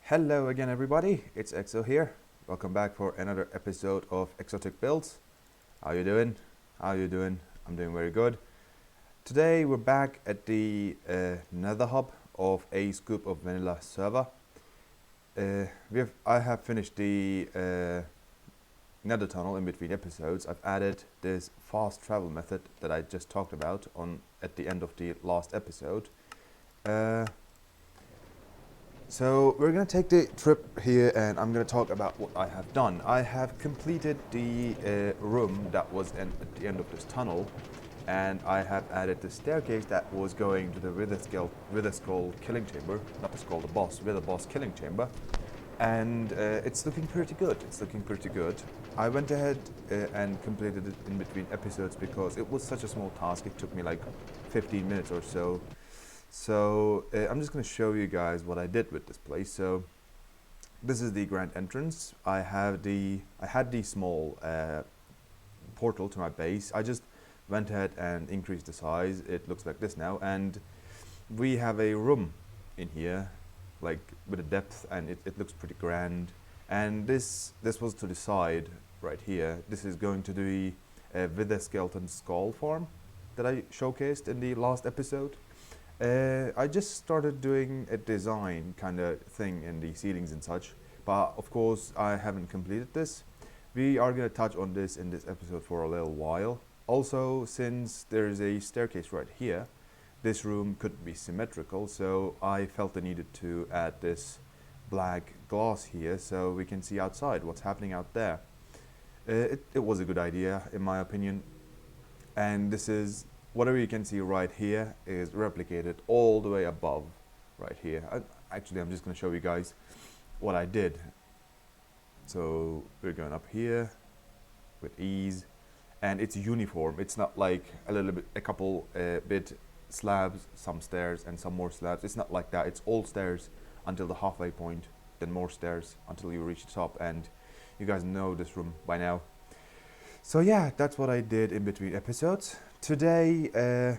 Hello again everybody, it's Exo here. Welcome back for another episode of Exo-Tic builds. How you doing? How you doing? I'm doing very good. Today we're back at the nether hub of a scoop of vanilla server. I have finished the nether tunnel in between episodes. I've added this fast travel method that I just talked about at the end of the last episode. So we're going to take the trip here and I'm going to talk about what I have done. I have completed the room that was at the end of this tunnel, and I have added the staircase that was going to the Wither Skull killing chamber, not the skull, the boss, Wither boss killing chamber. And it's looking pretty good, I went ahead and completed it in between episodes because it was such a small task. It took me like 15 minutes or so. So I'm just going to show you guys what I did with this place. So this is the grand entrance. I had the small portal to my base. I just went ahead and increased the size. It looks like this now, and we have a room in here, like with a depth, and it looks pretty grand. And this was to the side right here. This is going to be with the skeleton skull farm that I showcased in the last episode. I just started doing a design kind of thing in the ceilings and such, but of course I haven't completed this. We are going to touch on this in this episode for a little while. Also, since there is a staircase right here, this room could be symmetrical, so I felt I needed to add this black glass here so we can see outside what's happening out there. It was a good idea in my opinion, and this is whatever you can see right here is replicated all the way above right here. Actually, I'm just going to show you guys what I did. So we're going up here with ease, and it's uniform. It's not like a couple bit slabs, some stairs and some more slabs. It's not like that. It's all stairs until the halfway point, then more stairs until you reach the top, and you guys know this room by now. So yeah, that's what I did in between episodes. Today,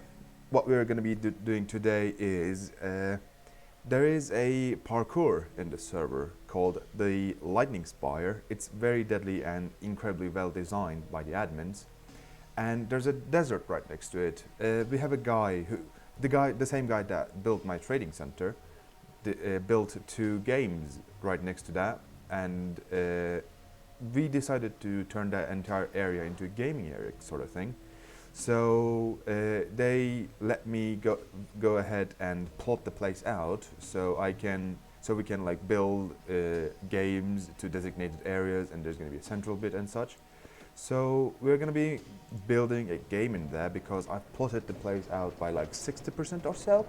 what we're going to be doing today is there is a parkour in the server called the Lightning Spire. It's very deadly and incredibly well designed by the admins, and there's a desert right next to it. We have a guy the same guy that built my trading center, built 2 games right next to that, and we decided to turn that entire area into a gaming area sort of thing. So they let me go ahead and plot the place out so we can like build games to designated areas, and there's going to be a central bit and such. So we're going to be building a game in there because I've plotted the place out by like 60% or so.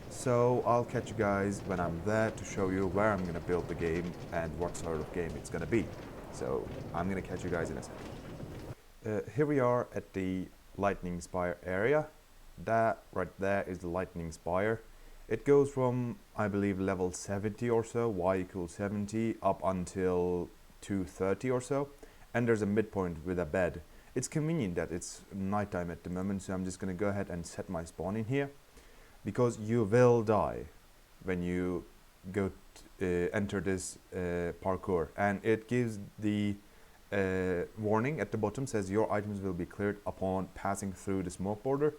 So I'll catch you guys when I'm there to show you where I'm going to build the game and what sort of game it's going to be. So I'm going to catch you guys in a second. Here we are at the Lightning Spire area. That right there is the Lightning Spire. It goes from, I believe, level 70 or so, y equals 70, up until 230 or so. And there's a midpoint with a bed. It's convenient that it's nighttime at the moment, so I'm just going to go ahead and set my spawn in here, because you will die when you go enter this parkour, and it gives the warning at the bottom, says your items will be cleared upon passing through the smoke border.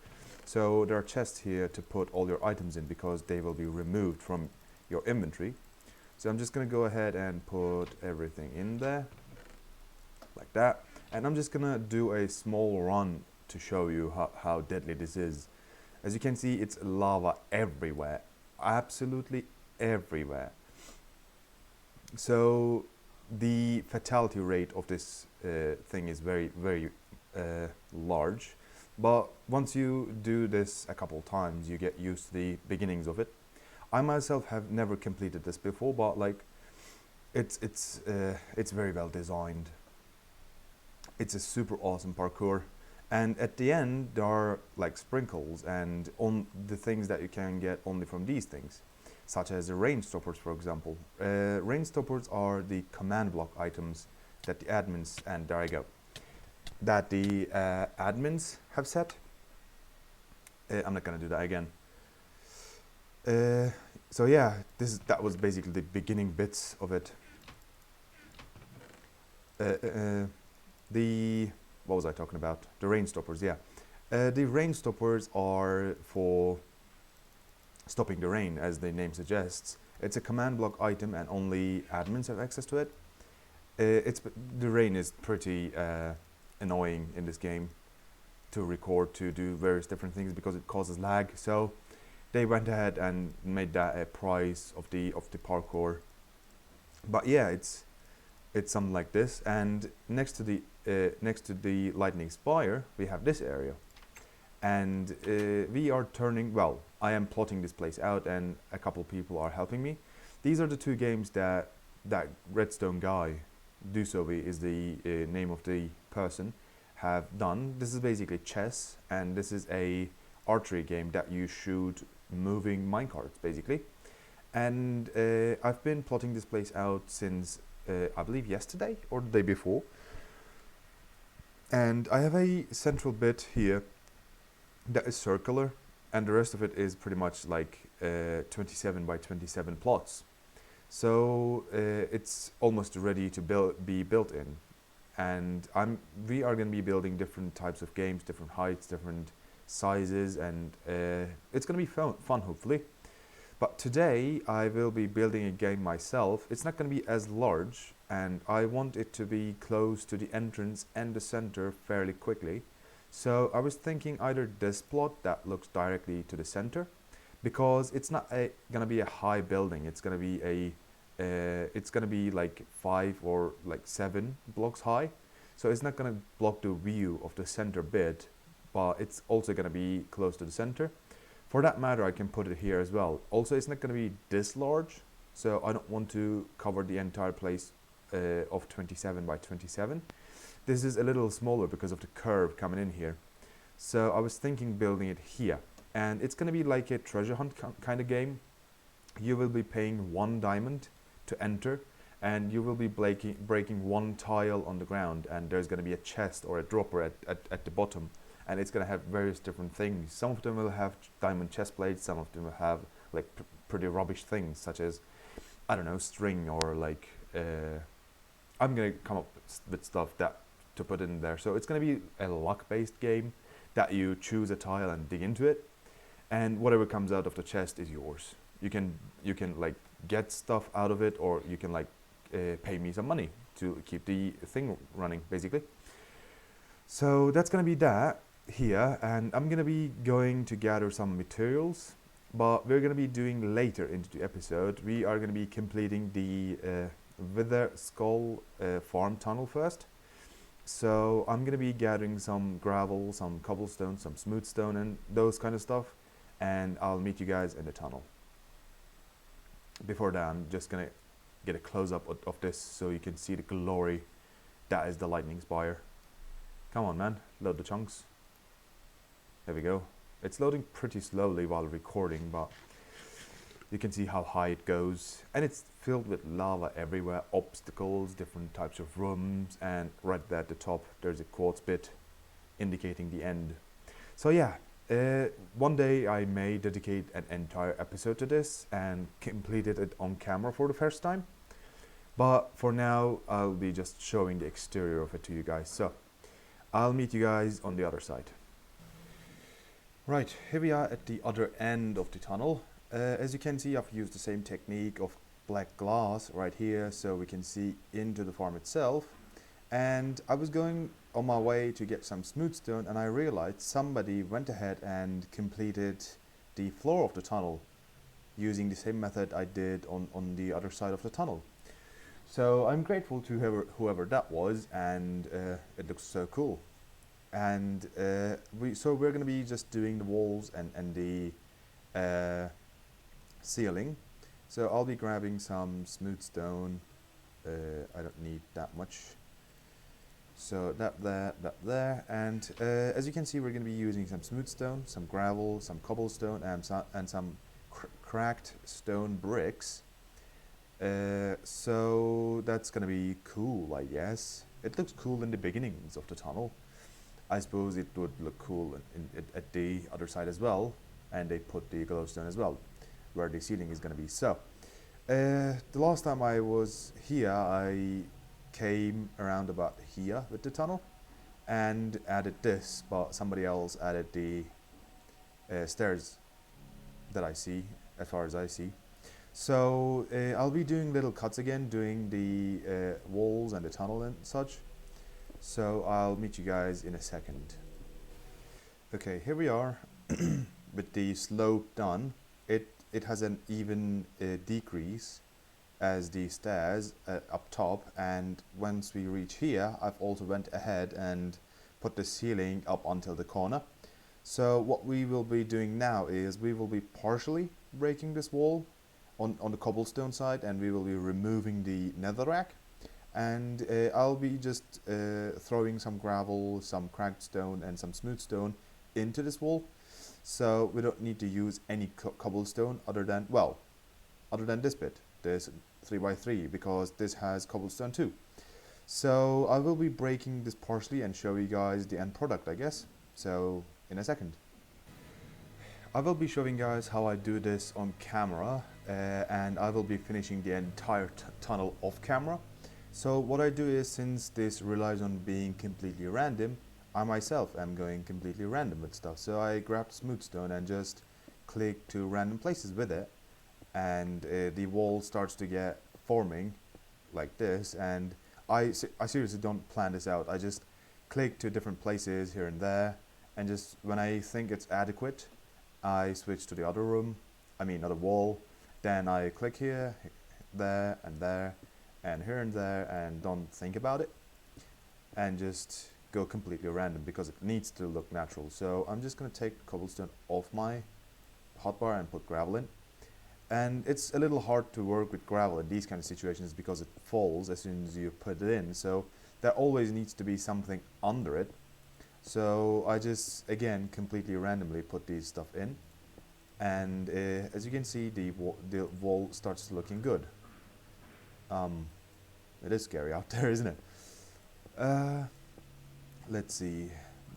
So there are chests here to put all your items in because they will be removed from your inventory. So I'm just going to go ahead and put everything in there like that, and I'm just gonna do a small run to show you how deadly this is. As you can see, it's lava everywhere, absolutely everywhere. So the fatality rate of this thing is very large, but once you do this a couple times you get used to the beginnings of it. I myself have never completed this before, but like it's very well designed. It's a super awesome parkour, and at the end there are like sprinkles and on the things that you can get only from these things, such as the rain stoppers, for example. Rain stoppers are the command block items that the admins, and there I go, that the admins have set. I'm not gonna do that again. So yeah, that was basically the beginning bits of it. The what was I talking about? The rain stoppers, yeah. The rain stoppers are for stopping the rain, as the name suggests. It's a command block item, and only admins have access to it. The rain is pretty annoying in this game to record, to do various different things, because it causes lag. So they went ahead and made that a price of the parkour. But yeah, it's something like this. And next to the lightning spire, we have this area, and we are turning. Well, I am plotting this place out, and a couple people are helping me. These are the two games that redstone guy, Dusovi is the name of the person, have done. This is basically chess, and this is a archery game that you shoot moving minecarts basically. And I've been plotting this place out since I believe yesterday or the day before. And I have a central bit here that is circular, and the rest of it is pretty much like 27 by 27 plots. So it's almost ready to be built in. And we are going to be building different types of games, different heights, different sizes, and it's going to be fun hopefully. But today I will be building a game myself. It's not going to be as large, and I want it to be close to the entrance and the center fairly quickly. So I was thinking either this plot that looks directly to the center, because it's not going to be a high building. It's going to be it's going to be like 5 or like 7 blocks high. So it's not going to block the view of the center bit, but it's also going to be close to the center. For that matter, I can put it here as well. Also, it's not going to be this large, so I don't want to cover the entire place of 27 by 27. This is a little smaller because of the curve coming in here. So I was thinking building it here. And it's going to be like a treasure hunt kind of game. You will be paying 1 diamond to enter, and you will be breaking 1 tile on the ground, and there's going to be a chest or a dropper at the bottom. And it's going to have various different things. Some of them will have diamond chest plates, some of them will have like pretty rubbish things, such as, I don't know, string, or like, I'm going to come up with stuff that to put in there. So it's going to be a luck-based game that you choose a tile and dig into it, and whatever comes out of the chest is yours. You can like get stuff out of it, or you can like pay me some money to keep the thing running basically. So that's going to be that here, and I'm going to be going to gather some materials, but we're going to be doing later into the episode. We are going to be completing the Wither Skull farm tunnel first. So I'm going to be gathering some gravel, some cobblestone, some smooth stone, and those kind of stuff, and I'll meet you guys in the tunnel. Before that, I'm just going to get a close-up of this so you can see the glory that is the lightning spire. Come on, man, load the chunks. There we go. It's loading pretty slowly while recording, but you can see how high it goes. And it's filled with lava everywhere, obstacles, different types of rooms, and right there at the top there's a quartz bit indicating the end. So yeah, one day I may dedicate an entire episode to this and complete it on camera for the first time. But for now, I'll be just showing the exterior of it to you guys. So I'll meet you guys on the other side. Right, here we are at the other end of the tunnel. As you can see, I've used the same technique of black glass right here so we can see into the farm itself. And I was going on my way to get some smooth stone, and I realized somebody went ahead and completed the floor of the tunnel using the same method I did on the other side of the tunnel. So I'm grateful to whoever that was, and it looks so cool. And we're going to be just doing the walls and the ceiling. So I'll be grabbing some smooth stone. I don't need that much. So that there, and as you can see, we're going to be using some smooth stone, some gravel, some cobblestone, and some cracked stone bricks. So that's going to be cool, I guess. It looks cool in the beginnings of the tunnel. I suppose it would look cool at the other side as well, and they put the glowstone as well. where the ceiling is going to be. So the last time I was here, I came around about here with the tunnel and added this, but somebody else added the stairs that I see, as far as I see. So I'll be doing little cuts again, doing the walls and the tunnel and such. So I'll meet you guys in a second. Okay, here we are with the slope done. It has an even decrease as the stairs up top, and once we reach here, I've also went ahead and put the ceiling up until the corner. So what we will be doing now is we will be partially breaking this wall on the cobblestone side, and we will be removing the netherrack, and I'll be just throwing some gravel, some cracked stone and some smooth stone into this wall. So we don't need to use any cobblestone other than this bit, this 3x3, because this has cobblestone too. So I will be breaking this partially and show you guys the end product, I guess. So in a second. I will be showing guys how I do this on camera, and I will be finishing the entire tunnel off camera. So what I do is, since this relies on being completely random, I myself am going completely random with stuff. So I grabbed smooth stone and just click to random places with it, and the wall starts to get forming like this. And I seriously don't plan this out. I just click to different places here and there, and just when I think it's adequate, I switch to the other room, other wall. Then I click here, there, and here and there, and don't think about it, and just go completely random because it needs to look natural. So I'm just going to take cobblestone off my hotbar and put gravel in. And it's a little hard to work with gravel in these kind of situations because it falls as soon as you put it in. So there always needs to be something under it. So I just, again, completely randomly put these stuff in. And as you can see, the wall starts looking good. It is scary out there, isn't it? Let's see,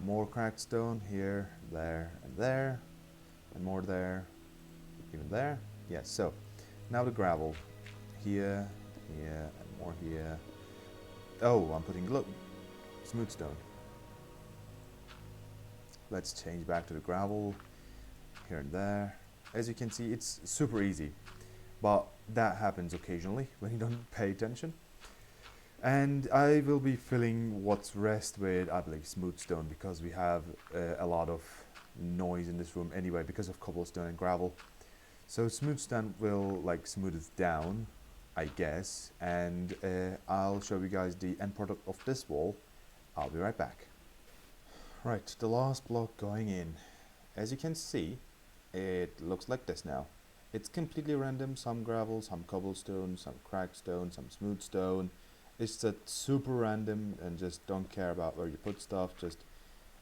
more cracked stone here, there, and more there, even there. Yes, so now the gravel here, and more here. Oh, I'm putting smooth stone. Let's change back to the gravel here and there. As you can see, it's super easy, but that happens occasionally when you don't pay attention. And I will be filling what's rest with, I believe, smooth stone, because we have a lot of noise in this room anyway because of cobblestone and gravel. So smooth stone will smooth it down, I guess, and I'll show you guys the end product of this wall. I'll be right back. Right, the last block going in. As you can see, it looks like this now. It's completely random, some gravel, some cobblestone, some cracked stone, some smooth stone. It's just super random, and just don't care about where you put stuff. Just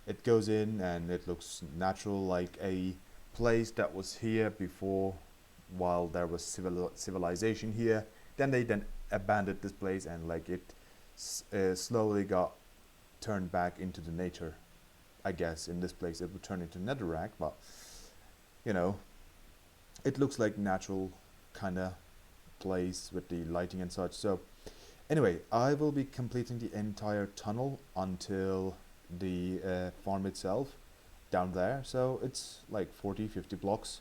it goes in and it looks natural, like a place that was here before while there was civilization here. Then they abandoned this place, and it slowly got turned back into the nature. I guess in this place it would turn into netherrack, but it looks like natural kind of place with the lighting and such. So anyway, I will be completing the entire tunnel until the farm itself down there. So it's like 40-50 blocks,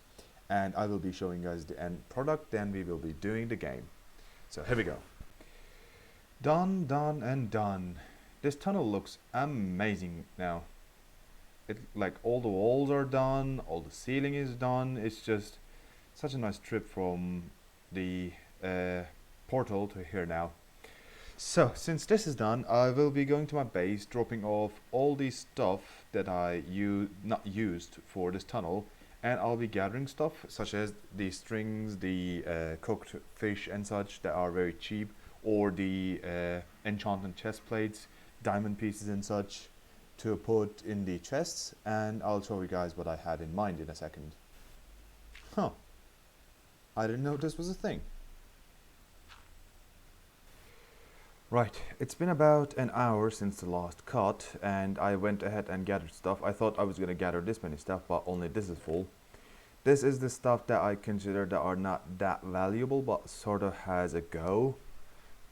and I will be showing you guys the end product. Then we will be doing the game. So here we go. Done, done, and done. This tunnel looks amazing now. All the walls are done, all the ceiling is done. It's just such a nice trip from the portal to here now. So since this is done, I will be going to my base, dropping off all the stuff that I not used for this tunnel, and I'll be gathering stuff such as the strings, the cooked fish and such that are very cheap, or the enchanted chest plates, diamond pieces and such, to put in the chests, and I'll show you guys what I had in mind in a second. Huh, I didn't know this was a thing. Right, it's been about an hour since the last cut, and I went ahead and gathered stuff. I thought I was going to gather this many stuff, but only this is full. This is the stuff that I consider that are not that valuable, but sort of has a go.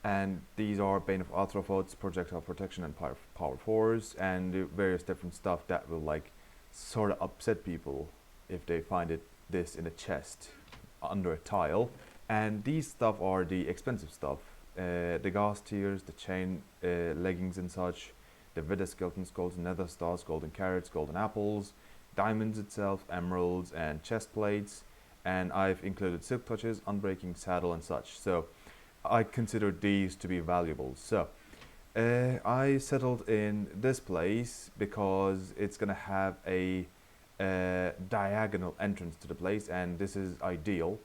And these are Bane of Arthropods, Projectile Protection, and Power Force, and various different stuff that will like sort of upset people if they find this in a chest under a tile. And these stuff are the expensive stuff. The gas tears, the chain leggings and such, the Veda skeletons, golden nether stars, golden carrots, golden apples, diamonds itself, emeralds, and chest plates. And I've included silk touches, unbreaking saddle, and such. So I consider these to be valuable. So I settled in this place because it's gonna have a diagonal entrance to the place, and this is ideal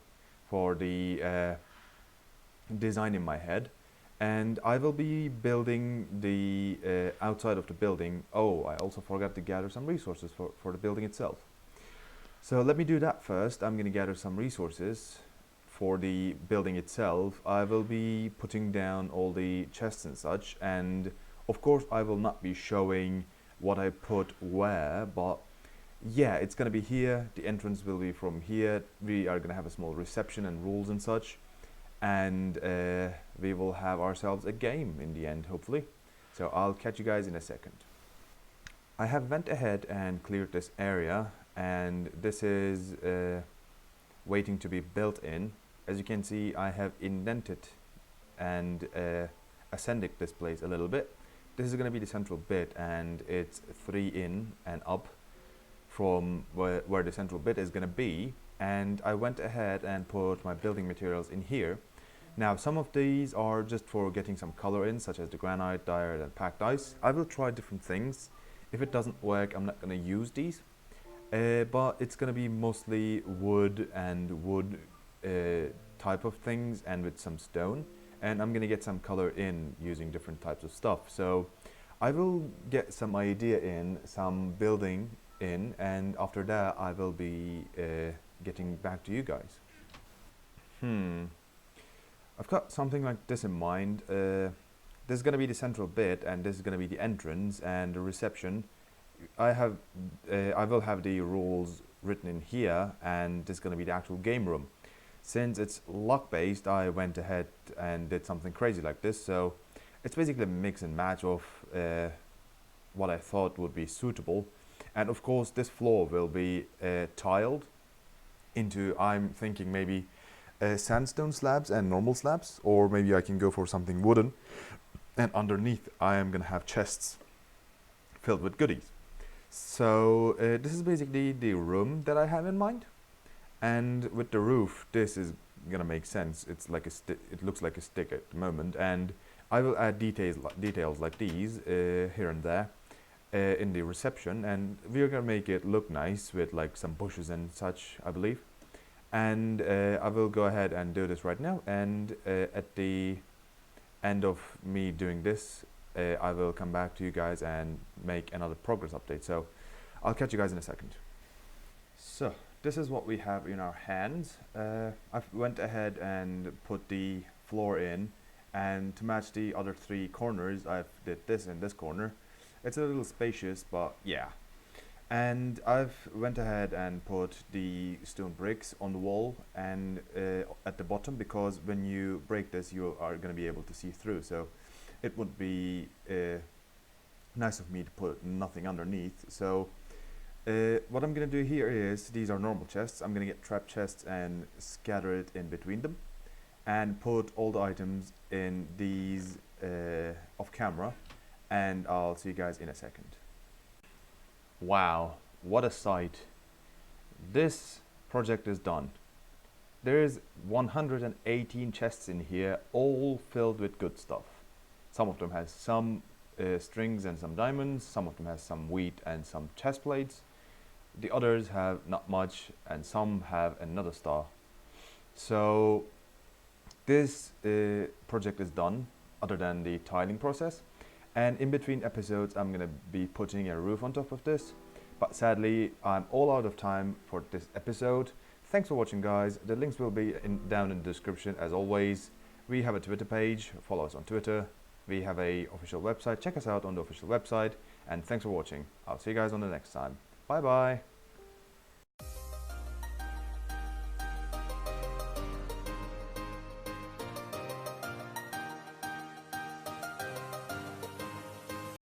for the design in my head. And I will be building the outside of the building. Oh, I also forgot to gather some resources for the building itself. So let me do that first. I'm gonna gather some resources for the building itself. I will be putting down all the chests and such, and of course I will not be showing what I put where, but yeah, it's gonna be here. The entrance will be from here. We are gonna have a small reception and rules and such, and we will have ourselves a game in the end, hopefully. So I'll catch you guys in a second. I have went ahead and cleared this area, and this is waiting to be built in. As you can see, I have indented and ascended this place a little bit. This is going to be the central bit, and it's 3 in and up from where the central bit is going to be. And I went ahead and put my building materials in here. Now, some of these are just for getting some color in, such as the granite, diorite, and packed ice. I will try different things. If it doesn't work, I'm not going to use these. But it's going to be mostly wood and wood type of things, and with some stone. And I'm going to get some color in using different types of stuff. So I will get some idea in, some building in, and after that I will be getting back to you guys. I've got something like this in mind. This is going to be the central bit, and this is going to be the entrance and the reception. I will have the rules written in here, and this is going to be the actual game room. Since it's luck based, I went ahead and did something crazy like this. So it's basically a mix and match of what I thought would be suitable. And of course this floor will be tiled into, I'm thinking maybe sandstone slabs and normal slabs, or maybe I can go for something wooden, and underneath I am gonna have chests filled with goodies. So this is basically the room that I have in mind. And with the roof, this is gonna make sense. It's like it looks like a stick at the moment, and I will add details like these here and there in the reception, and we're gonna make it look nice with like some bushes and such, I believe. And I will go ahead and do this right now, and at the end of me doing this, I will come back to you guys and make another progress update. So I'll catch you guys in a second. So this is what we have in our hands. I've went ahead and put the floor in, and to match the other 3 corners, I've did this in this corner. It's a little spacious, but yeah. And I've went ahead and put the stone bricks on the wall and at the bottom, because when you break this, you are going to be able to see through. So it would be nice of me to put nothing underneath. So what I'm going to do here is, these are normal chests. I'm going to get trap chests and scatter it in between them, and put all the items in these off camera, and I'll see you guys in a second. Wow, what a sight. This project is done. There's 118 chests in here, all filled with good stuff. Some of them has some strings and some diamonds, some of them has some wheat and some chest plates. The others have not much, and some have another star. So this project is done, other than the tiling process. And in between episodes, I'm gonna be putting a roof on top of this. But sadly, I'm all out of time for this episode. Thanks for watching, guys. The links will be down in the description as always. We have a Twitter page, follow us on Twitter. We have a official website, check us out on the official website. And thanks for watching. I'll see you guys on the next time. Bye bye.